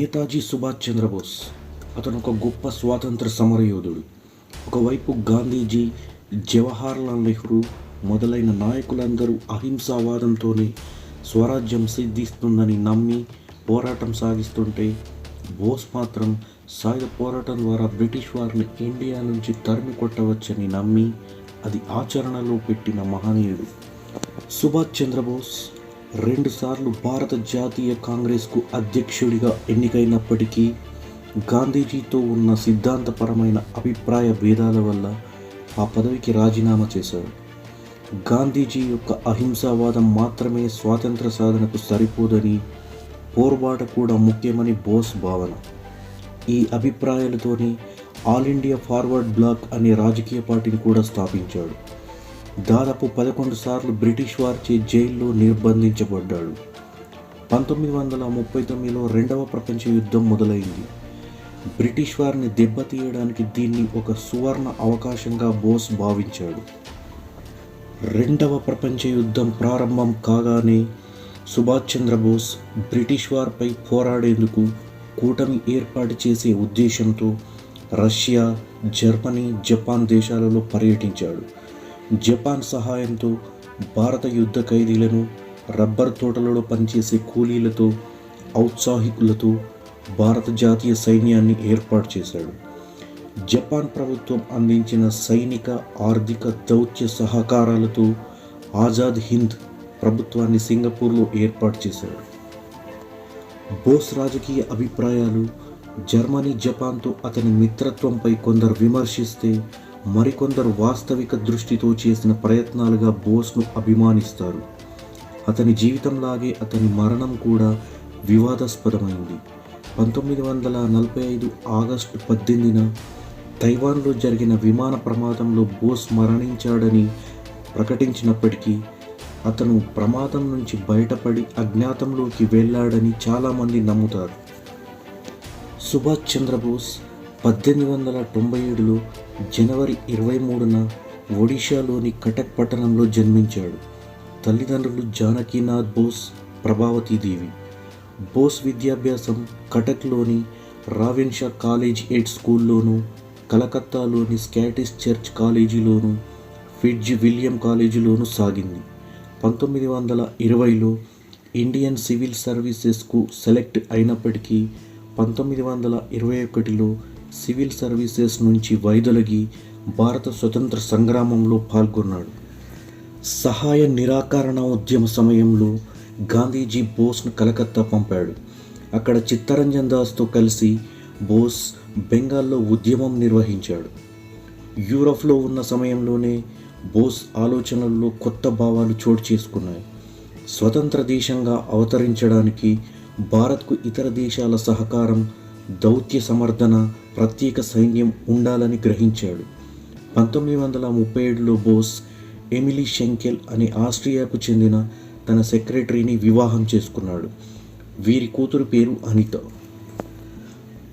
నేతాజీ సుభాష్ చంద్రబోస్ అతను ఒక గొప్ప స్వాతంత్ర సమరయోధుడు. ఒకవైపు గాంధీజీ, జవహర్లాల్ నెహ్రూ మొదలైన నాయకులందరూ అహింసావాదంతోనే స్వరాజ్యం సిద్ధిస్తుందని నమ్మి పోరాటం సాగిస్తుంటే, బోస్ మాత్రం సాయుధ పోరాటం ద్వారా బ్రిటిష్ వారిని ఇండియా నుంచి తరిమి కొట్టవచ్చని నమ్మి అది ఆచరణలో పెట్టిన మహనీయుడు. సుభాష్ చంద్రబోస్ రెండుసార్లు భారత జాతీయ కాంగ్రెస్కు అధ్యక్షుడిగా ఎన్నికైనప్పటికీ గాంధీజీతో ఉన్న సిద్ధాంతపరమైన అభిప్రాయ భేదాల వల్ల ఆ పదవికి రాజీనామా చేశాడు. గాంధీజీ యొక్క అహింసావాదం మాత్రమే స్వాతంత్ర సాధనకు సరిపోదని, పోరుబాట కూడా ముఖ్యమని బోస్ భావన. ఈ అభిప్రాయాలతోనే ఆల్ ఇండియా ఫార్వర్డ్ బ్లాక్ అనే రాజకీయ పార్టీని కూడా స్థాపించాడు. దాదాపు 11 సార్లు బ్రిటిష్ వారిచే జైల్లో నిర్బంధించబడ్డాడు. 1939లో రెండవ ప్రపంచ యుద్ధం మొదలైంది. బ్రిటిష్ వారిని దెబ్బతీయడానికి దీన్ని ఒక సువర్ణ అవకాశంగా బోస్ భావించాడు. రెండవ ప్రపంచ యుద్ధం ప్రారంభం కాగానే సుభాష్ చంద్రబోస్ బ్రిటిష్ వారిపై పోరాడేందుకు కూటమి ఏర్పాటు చేసే ఉద్దేశంతో రష్యా, జర్మనీ, జపాన్ దేశాలలో పర్యటించాడు. జపాన్ సహాయంతో భారత యుద్ధ ఖైదీలను, రబ్బర్ తోటలలో పనిచేసే కూలీలతో, ఔత్సాహికులతో భారత జాతీయ సైన్యాన్ని ఏర్పాటు చేశాడు. జపాన్ ప్రభుత్వం అందించిన సైనిక, ఆర్థిక, దౌత్య సహకారాలతో ఆజాద్ హింద్ ప్రభుత్వాన్ని సింగపూర్లో ఏర్పాటు చేశాడు. బోస్ రాజకీయ అభిప్రాయాలు జర్మనీ, జపాన్తో అతని మిత్రత్వంపై కొందరు విమర్శిస్తే, మరికొందరు వాస్తవిక దృష్టితో చేసిన ప్రయత్నాలుగా బోస్ను అభిమానిస్తారు. అతని జీవితంలాగే అతని మరణం కూడా వివాదాస్పదమైంది. 1945 ఆగస్టు 18న తైవాన్లో జరిగిన విమాన ప్రమాదంలో బోస్ మరణించాడని ప్రకటించినప్పటికీ, అతను ప్రమాదం నుంచి బయటపడి అజ్ఞాతంలోకి వెళ్ళాడని చాలామంది నమ్ముతారు. సుభాష్ చంద్రబోస్ 1897లో జనవరి 23న ఒడిషాలోని కటక్ పట్టణంలో జన్మించాడు. తల్లిదండ్రులు జానకీనాథ్ బోస్, ప్రభావతీదేవి. బోస్ విద్యాభ్యాసం కటక్లోని రావెన్షా కాలేజ్ ఎయిడ్ స్కూల్లోను, కలకత్తాలోని స్కాటిష్ చర్చ్ కాలేజీలోను, ఫిట్జ్ విలియం కాలేజీలోను సాగింది. 1920లో ఇండియన్ సివిల్ సర్వీసెస్కు సెలెక్ట్ అయినప్పటికీ 1921లో సివిల్ సర్వీసెస్ నుంచి వైదొలగి భారత స్వతంత్ర సంగ్రామంలో పాల్గొన్నాడు. సహాయ నిరాకరణ ఉద్యమ సమయంలో గాంధీజీ బోస్ను కలకత్తా పంపాడు. అక్కడ చిత్తరంజన్ దాస్తో కలిసి బోస్ బెంగాల్లో ఉద్యమం నిర్వహించాడు. యూరప్లో ఉన్న సమయంలోనే బోస్ ఆలోచనల్లో కొత్త భావాలు చోటు చేసుకున్నాయి. స్వతంత్ర దేశంగా అవతరించడానికి భారత్కు ఇతర దేశాల సహకారం, దౌత్య సమర్థన, ప్రత్యేక సైన్యం ఉండాలని గ్రహించాడు. 1937లో బోస్ ఎమిలీ షెంకెల్ అనే ఆస్ట్రియాకు చెందిన తన సెక్రటరీని వివాహం చేసుకున్నాడు. వీరి కూతురు పేరు అనిత.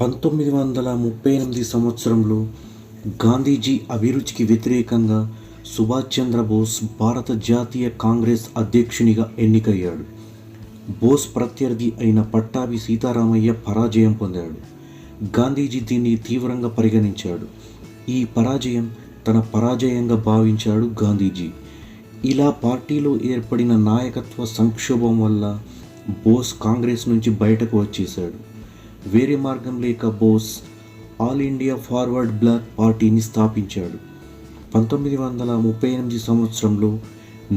1938 సంవత్సరంలో గాంధీజీ అభిరుచికి వ్యతిరేకంగా సుభాష్ చంద్రబోస్ భారత జాతీయ కాంగ్రెస్ అధ్యక్షునిగా ఎన్నికయ్యాడు. బోస్ ప్రత్యర్థి అయిన పట్టాభి సీతారామయ్య పరాజయం పొందాడు. గాంధీజీ దీన్ని తీవ్రంగా పరిగణించాడు. ఈ పరాజయం తన పరాజయంగా భావించాడు గాంధీజీ. ఇలా పార్టీలో ఏర్పడిన నాయకత్వ సంక్షోభం వల్ల బోస్ కాంగ్రెస్ నుంచి బయటకు వచ్చేశాడు. వేరే మార్గం లేక Bose All India Forward Bloc పార్టీని స్థాపించాడు. 1938 సంవత్సరంలో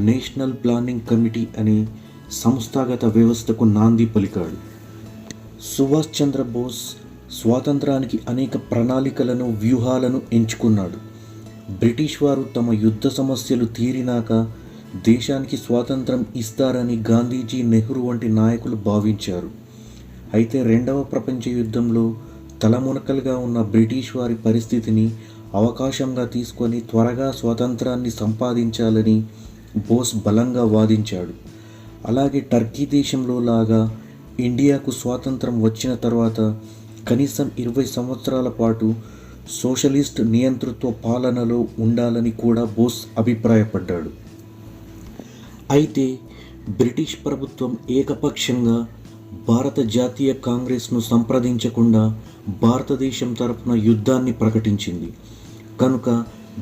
నేషనల్ ప్లానింగ్ కమిటీ అనే సంస్థాగత వ్యవస్థకు నాంది పలికాడు. సుభాష్ చంద్రబోస్ స్వాతంత్రానికి అనేక ప్రణాళికలను, వ్యూహాలను ఎంచుకున్నాడు. బ్రిటిష్ వారు తమ యుద్ధ సమస్యలు తీరినాక దేశానికి స్వాతంత్రం ఇస్తారని గాంధీజీ, నెహ్రూ వంటి నాయకులు భావించారు. అయితే రెండవ ప్రపంచ యుద్ధంలో తలమునకలుగా ఉన్న బ్రిటిష్ వారి పరిస్థితిని అవకాశంగా తీసుకొని త్వరగా స్వాతంత్రాన్ని సంపాదించాలని బోస్ బలంగా వాదించాడు. అలాగే టర్కీ దేశంలో లాగా ఇండియాకు స్వాతంత్రం వచ్చిన తర్వాత కనీసం 20 సంవత్సరాల పాటు సోషలిస్ట్ నియంతృత్వ పాలనలో ఉండాలని కూడా బోస్ అభిప్రాయపడ్డాడు. అయితే బ్రిటిష్ ప్రభుత్వం ఏకపక్షంగా భారత జాతీయ కాంగ్రెస్ను సంప్రదించకుండా భారతదేశం తరపున యుద్ధాన్ని ప్రకటించింది. కనుక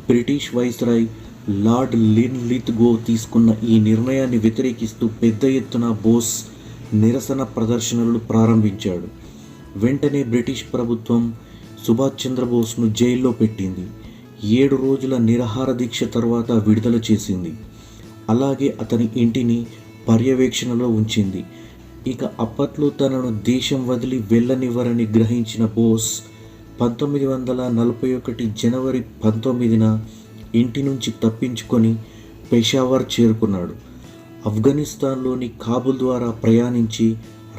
బ్రిటిష్ వైస్రాయ్ లార్డ్ లిన్లిత్గో తీసుకున్న ఈ నిర్ణయాన్ని వ్యతిరేకిస్తూ పెద్ద ఎత్తున బోస్ నిరసన ప్రదర్శనలు ప్రారంభించాడు. వెంటనే బ్రిటిష్ ప్రభుత్వం సుభాష్ చంద్రబోస్ను జైల్లో పెట్టింది. 7 రోజుల నిరాహార దీక్ష తర్వాత విడుదల చేసింది. అలాగే అతని ఇంటిని పర్యవేక్షణలో ఉంచింది. ఇక అప్పట్లో తనను దేశం వదిలి వెళ్ళనివ్వరని గ్రహించిన బోస్ 1941 జనవరి 19న ఇంటి నుంచి తప్పించుకొని పెషావర్ చేరుకున్నాడు. ఆఫ్ఘనిస్తాన్లోని కాబుల్ ద్వారా ప్రయాణించి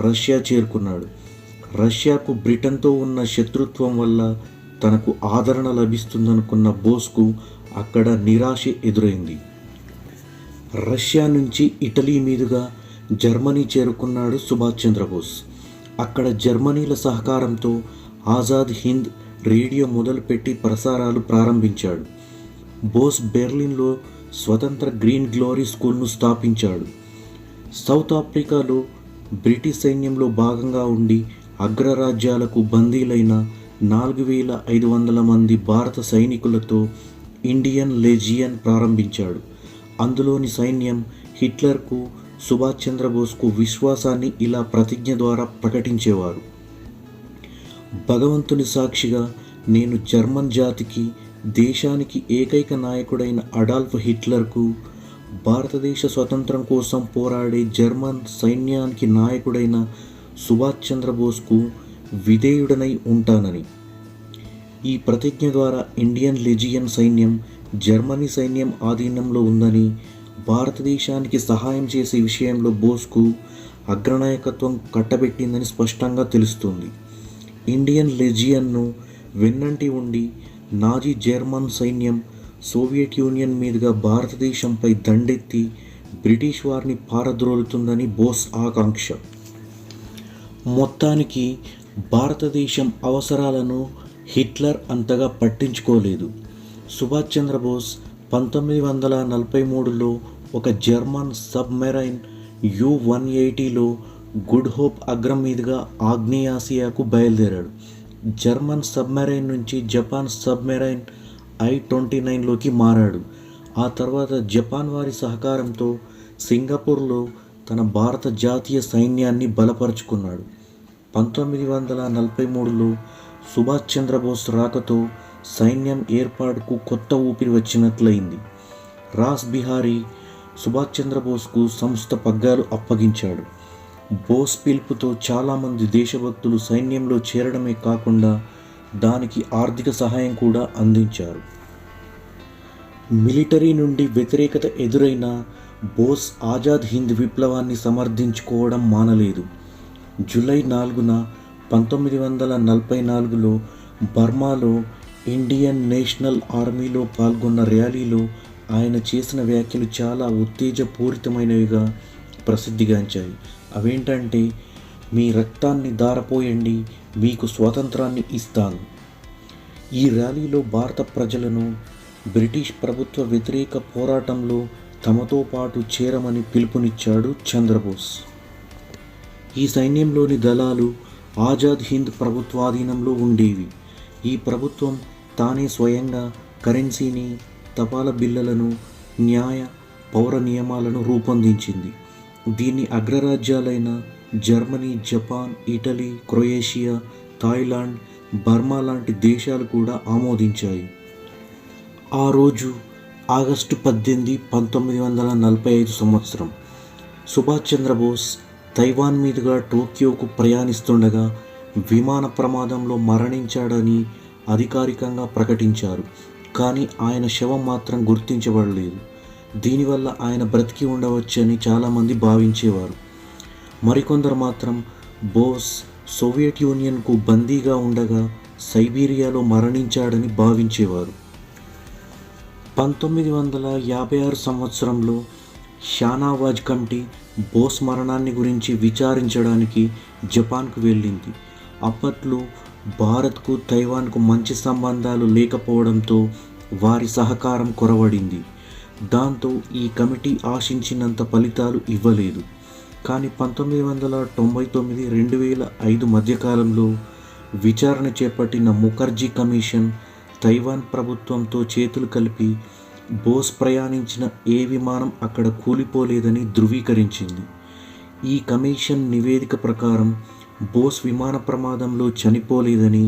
రష్యా చేరుకున్నాడు. రష్యాకు బ్రిటన్తో ఉన్న శత్రుత్వం వల్ల తనకు ఆదరణ లభిస్తుందనుకున్న బోస్కు అక్కడ నిరాశ ఎదురైంది. రష్యా నుంచి ఇటలీ మీదుగా జర్మనీ చేరుకున్నాడు సుభాష్ చంద్రబోస్. అక్కడ జర్మనీల సహకారంతో ఆజాద్ హింద్ రేడియో మొదలుపెట్టి ప్రసారాలు ప్రారంభించాడు. బోస్ బెర్లిన్లో స్వతంత్ర గ్రీన్ గ్లోరీ స్కూల్ను స్థాపించాడు. సౌత్ ఆఫ్రికాలో బ్రిటిష్ సైన్యంలో భాగంగా ఉండి అగ్రరాజ్యాలకు బందీలైన 4500 మంది భారత సైనికులతో ఇండియన్ లెజియన్ ప్రారంభించాడు. అందులోని సైన్యం హిట్లర్కు, సుభాష్ చంద్రబోస్కు విశ్వాసాన్ని ఇలా ప్రతిజ్ఞ ద్వారా ప్రకటించేవారు: భగవంతుని సాక్షిగా నేను జర్మన్ జాతికి, దేశానికి ఏకైక నాయకుడైన అడాల్ఫ్ హిట్లర్కు, భారతదేశ స్వతంత్రం కోసం పోరాడే జర్మన్ సైన్యానికి నాయకుడైన సుభాష్ చంద్రబోస్కు విధేయుడనై ఉంటానని. ఈ ప్రతిజ్ఞ ద్వారా ఇండియన్ లెజియన్ సైన్యం జర్మనీ సైన్యం ఆధీనంలో ఉందని, భారతదేశానికి సహాయం చేసే విషయంలో బోస్కు అగ్రనాయకత్వం కట్టబెట్టిందని స్పష్టంగా తెలుస్తుంది. ఇండియన్ లెజియన్ను వెన్నంటి ఉండి నాజీ జర్మన్ సైన్యం సోవియట్ యూనియన్ మీదుగా భారతదేశంపై దండెత్తి బ్రిటిష్ వారిని పారద్రోలుతుందని బోస్ ఆకాంక్ష. మొత్తానికి భారతదేశం అవసరాలను హిట్లర్ అంతగా పట్టించుకోలేదు. సుభాష్ చంద్రబోస్ 1943లో ఒక జర్మన్ సబ్మెరైన్ U-180లో గుడ్ హోప్ అగ్రం మీదుగా ఆగ్నేయాసియాకు బయలుదేరాడు. జర్మన్ సబ్మెరైన్ నుంచి జపాన్ సబ్మెరైన్ I-29లోకి మారాడు. ఆ తర్వాత జపాన్ వారి సహకారంతో సింగపూర్లో తన భారత జాతీయ సైన్యాన్ని బలపరుచుకున్నాడు. 1943లో సుభాష్ చంద్రబోస్ రాకతో సైన్యం ఏర్పాటుకు కొత్త ఊపిరి వచ్చినట్లయింది. రాస్ బిహారీ సుభాష్ చంద్రబోస్కు సంస్థ పగ్గాలు అప్పగించాడు. బోస్ పిలుపుతో చాలామంది దేశభక్తులు సైన్యంలో చేరడమే కాకుండా దానికి ఆర్థిక సహాయం కూడా అందించారు. మిలిటరీ నుండి వ్యతిరేకత ఎదురైనా బోస్ ఆజాద్ హింద్ విప్లవాన్ని సమర్థించుకోవడం మానలేదు. జూలై 4న 1944లో బర్మాలో ఇండియన్ నేషనల్ ఆర్మీలో పాల్గొన్న ర్యాలీలో ఆయన చేసిన వ్యాఖ్యలు చాలా ఉత్తేజపూరితమైనవిగా ప్రసిద్ధిగాంచాయి. అవేంటంటే, మీ రక్తాన్ని ధారపోయండి, మీకు స్వాతంత్రాన్ని ఇస్తాను. ఈ ర్యాలీలో భారత ప్రజలను బ్రిటిష్ ప్రభుత్వ వ్యతిరేక పోరాటంలో తమతో పాటు చేరమని పిలుపునిచ్చాడు చంద్రబోస్. ఈ సైన్యంలోని దళాలు ఆజాద్ హింద్ ప్రభుత్వాధీనంలో ఉండేవి. ఈ ప్రభుత్వం తానే స్వయంగా కరెన్సీని, తపాలా బిళ్ళలను, న్యాయ, పౌర నియమాలను రూపొందించింది. దీన్ని అగ్రరాజ్యాలైన Germany, Japan, Italy, Croatia, Thailand, Burma లాంటి దేశాలు కూడా ఆమోదించాయి. ఆ రోజు ఆగస్టు 18, 1945 సంవత్సరం. సుభాష్ చంద్రబోస్ తైవాన్ మీదుగా టోక్యోకు ప్రయాణిస్తుండగా విమాన ప్రమాదంలో మరణించాడని అధికారికంగా ప్రకటించారు. కానీ ఆయన శవం మాత్రం గుర్తించబడలేదు. దీనివల్ల ఆయన బ్రతికి ఉండవచ్చని చాలామంది భావించేవారు. మరికొందరు మాత్రం బోస్ సోవియట్ యూనియన్కు బందీగా ఉండగా సైబీరియాలో మరణించాడని భావించేవారు. 1956 సంవత్సరంలో షానవాజ్ కమిటీ బోస్ మరణాన్ని గురించి విచారించడానికి జపాన్కు వెళ్ళింది. అప్పట్లో భారత్కు, తైవాన్కు మంచి సంబంధాలు లేకపోవడంతో వారి సహకారం కొరవడింది. దాంతో ఈ కమిటీ ఆశించినంత ఫలితాలు ఇవ్వలేదు. కానీ 1999-2005 మధ్యకాలంలో విచారణ చేపట్టిన ముఖర్జీ కమిషన్ తైవాన్ ప్రభుత్వంతో చేతులు కలిపి బోస్ ప్రయాణించిన ఏ విమానం అక్కడ కూలిపోలేదని ధృవీకరించింది. ఈ కమిషన్ నివేదిక ప్రకారం బోస్ విమాన ప్రమాదంలో చనిపోలేదని,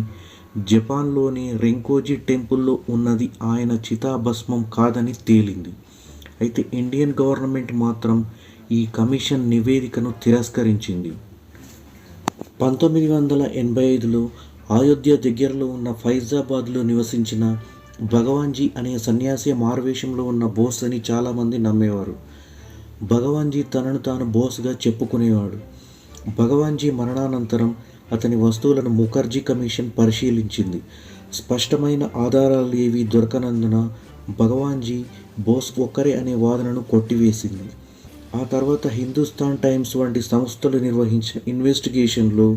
జపాన్లోని రెంకోజీ టెంపుల్లో ఉన్నది ఆయన చితాభస్మం కాదని తేలింది. అయితే ఇండియన్ గవర్నమెంట్ మాత్రం ఈ కమిషన్ నివేదికను తిరస్కరించింది. 1985లో అయోధ్య దగ్గరలో ఉన్న ఫైజాబాద్లో నివసించిన భగవాన్జీ అనే సన్యాసి మారువేషంలో ఉన్న బోస్ అని చాలామంది నమ్మేవారు. భగవాన్జీ తనను తాను బోస్గా చెప్పుకునేవాడు. భగవాన్జీ మరణానంతరం అతని వస్తువులను ముఖర్జీ కమిషన్ పరిశీలించింది. స్పష్టమైన ఆధారాలు ఏవీ దొరకనందున భగవాన్జీ బోస్ ఒక్కరే అనే వాదనను కొట్టివేసింది. ఆ తర్వాత హిందుస్థాన్ టైమ్స్ వంటి సంస్థలు నిర్వహించిన ఇన్వెస్టిగేషన్లో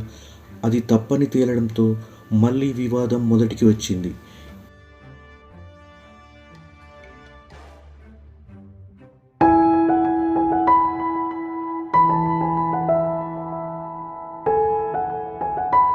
అది తప్పని తేలడంతో మళ్ళీ వివాదం మొదటికి వచ్చింది.